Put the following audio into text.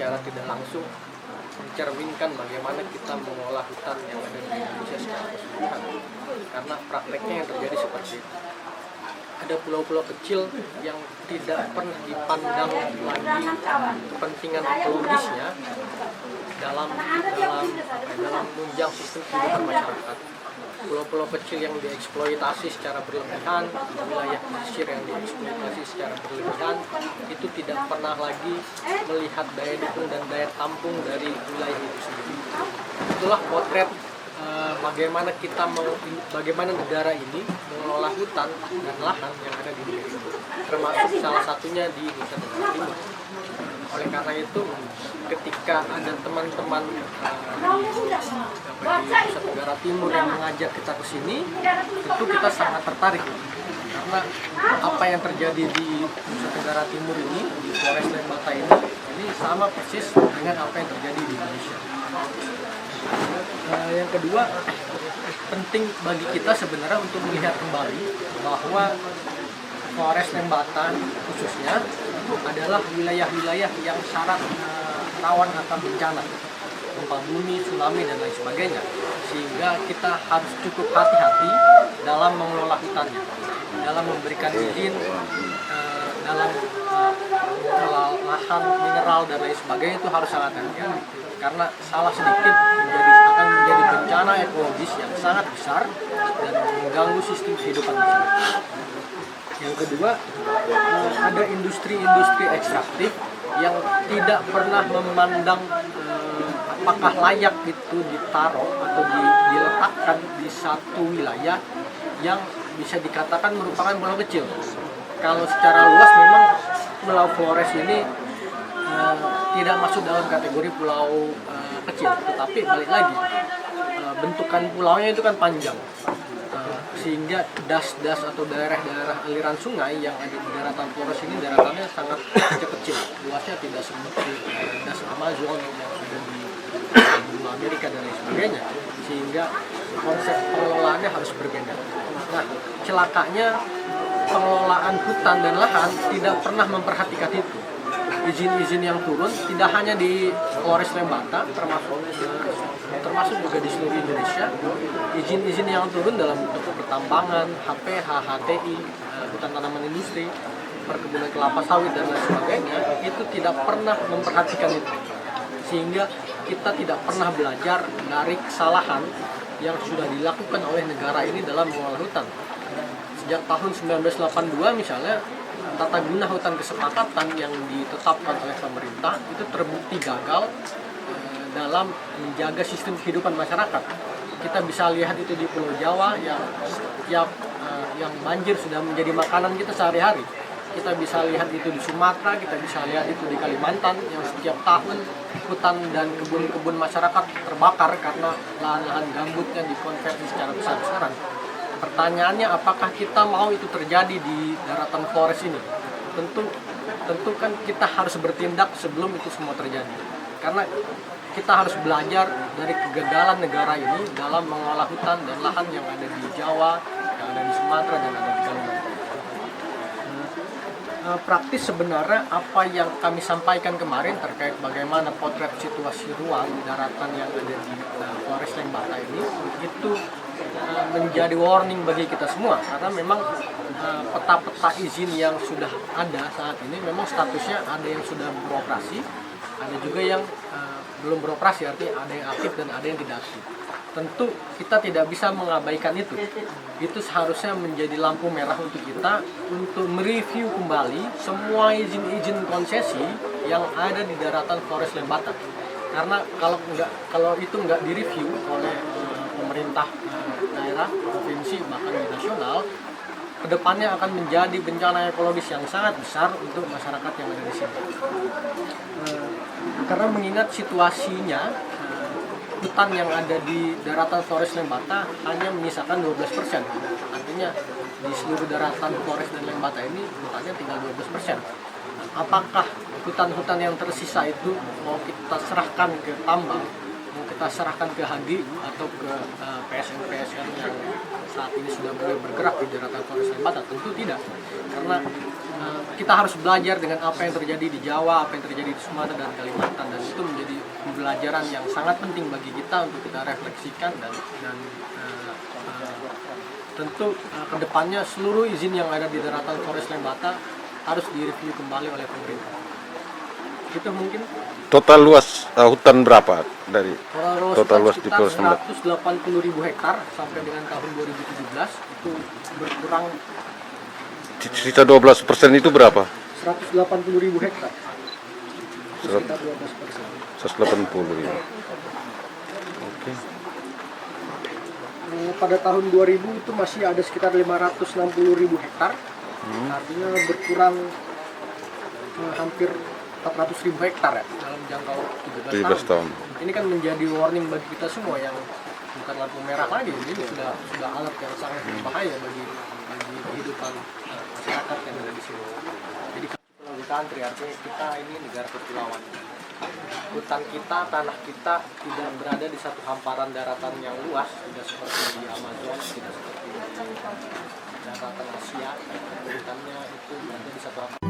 secara tidak langsung mencerminkan bagaimana kita mengolah hutan yang ada di Indonesia secara keseluruhan. Karena prakteknya yang terjadi seperti itu. Ada pulau-pulau kecil yang tidak pernah dipandang lagi kepentingan ekologisnya dalam menunjang sistem kehidupan masyarakat. Pulau-pulau kecil yang dieksploitasi secara berlebihan, wilayah pesisir yang dieksploitasi secara berlebihan, itu tidak pernah lagi melihat daya dukung dan daya tampung dari wilayah itu sendiri. Itulah potret bagaimana negara ini mengelola hutan dan lahan yang ada di negeri ini, termasuk salah satunya di Nusa Tenggara Timur. Oleh karena itu, ketika ada teman-teman di Nusa Tenggara Timur yang mengajak kita ke sini, tentu kita sangat tertarik. Karena apa yang terjadi di Nusa Tenggara Timur ini, di Flores Lembata ini sama persis dengan apa yang terjadi di Indonesia. Yang kedua, penting bagi kita sebenarnya untuk melihat kembali bahwa Flores Lembata khususnya adalah wilayah-wilayah yang syarat rawan akan bencana, gempa bumi, tsunami, dan lain sebagainya. Sehingga kita harus cukup hati-hati dalam mengelola hutannya, dalam memberikan izin, dalam mengelola lahan, mineral, dan lain sebagainya itu harus sangat hati-hati. Karena salah sedikit akan menjadi bencana ekologis yang sangat besar dan mengganggu sistem kehidupan masyarakat. Yang kedua, ada industri-industri ekstraktif yang tidak pernah memandang apakah layak itu ditaruh atau diletakkan di satu wilayah yang bisa dikatakan merupakan pulau kecil. Kalau secara luas memang Pulau Flores ini tidak masuk dalam kategori pulau kecil, tetapi balik lagi bentukan pulaunya itu kan panjang, sehingga das-das atau daerah-daerah aliran sungai yang ada di daratan Flores ini daratannya sangat kecil, luasnya tidak seperti das Amazon yang ada di benua Amerika dan lain sebagainya, sehingga konsep pengelolaannya harus berbeda. Nah, celakanya pengelolaan hutan dan lahan tidak pernah memperhatikan itu. Izin-izin yang turun tidak hanya di Flores Lembata, termasuk juga di seluruh Indonesia. Izin-izin yang turun dalam bentuk pertambangan, HPH, HTI, hutan tanaman industri, perkebunan kelapa sawit, dan lain sebagainya, itu tidak pernah memperhatikan itu. Sehingga kita tidak pernah belajar dari kesalahan yang sudah dilakukan oleh negara ini dalam mengelola hutan. Sejak tahun 1982 misalnya, tata guna hutan kesepakatan yang ditetapkan oleh pemerintah itu terbukti gagal dalam menjaga sistem kehidupan masyarakat. Kita bisa lihat itu di Pulau Jawa yang setiap yang banjir sudah menjadi makanan kita sehari-hari. Kita bisa lihat itu di Sumatera, kita bisa lihat itu di Kalimantan yang setiap tahun hutan dan kebun-kebun masyarakat terbakar karena lahan-lahan gambutnya dikonversi secara besar-besaran. Pertanyaannya, apakah kita mau itu terjadi di daratan Flores ini? Tentu kan kita harus bertindak sebelum itu semua terjadi. Karena kita harus belajar dari kegagalan negara ini dalam mengolah hutan dan lahan yang ada di Jawa, yang ada di Sumatera, dan ada di Kalimantan. Praktis sebenarnya apa yang kami sampaikan kemarin terkait bagaimana potret situasi ruang daratan yang ada di Flores Lembata ini itu menjadi warning bagi kita semua, karena memang peta-peta izin yang sudah ada saat ini memang statusnya ada yang sudah beroperasi, ada juga yang belum beroperasi, artinya ada yang aktif dan ada yang tidak aktif. Tentu kita tidak bisa mengabaikan itu. Itu seharusnya menjadi lampu merah untuk kita untuk mereview kembali semua izin-izin konsesi yang ada di daratan Flores Lembata. Karena kalau itu nggak direview oleh pemerintah daerah, provinsi, bahkan di nasional, kedepannya akan menjadi bencana ekologis yang sangat besar untuk masyarakat yang ada di sini. Karena mengingat situasinya, hutan yang ada di daratan Flores Lembata hanya menyisakan 12%. Artinya di seluruh daratan Flores dan Lembata ini hutannya tinggal 12%. Apakah hutan-hutan yang tersisa itu mau kita serahkan ke tambang, mau kita serahkan ke HG atau ke PSN yang saat ini sudah mulai bergerak di daratan Flores Lembata? Tentu tidak, karena kita harus belajar dengan apa yang terjadi di Jawa, apa yang terjadi di Sumatera dan Kalimantan, dan itu menjadi pembelajaran yang sangat penting bagi kita untuk kita refleksikan dan tentu kedepannya seluruh izin yang ada di daratan Forest Lembata harus direview kembali oleh pemerintah. Itu mungkin Total luas hutan berapa dari total luas di sekitar Polres Lembata? 180.000 hektar sampai dengan tahun 2017 itu berkurang Sisa 12% itu berapa? 180.000 hektar. Itu sekitar 12%. 180 ribu. Oke. Pada tahun 2000 itu masih ada sekitar 560.000 hektar. Artinya berkurang hampir 400.000 hektar ya dalam jangka waktu 17 tahun. Ini kan menjadi warning bagi kita semua yang bukan lampu merah lagi, ini sudah alat yang sangat berbahaya bagi kehidupan masyarakat yang ada di sini. Jadi Pulau Country artinya kita ini negara kepulauan. Hutan kita, tanah kita tidak berada di satu hamparan daratan yang luas, tidak seperti di Amazon, tidak seperti di daratan Asia. Hutannya itu berada di satu hamparan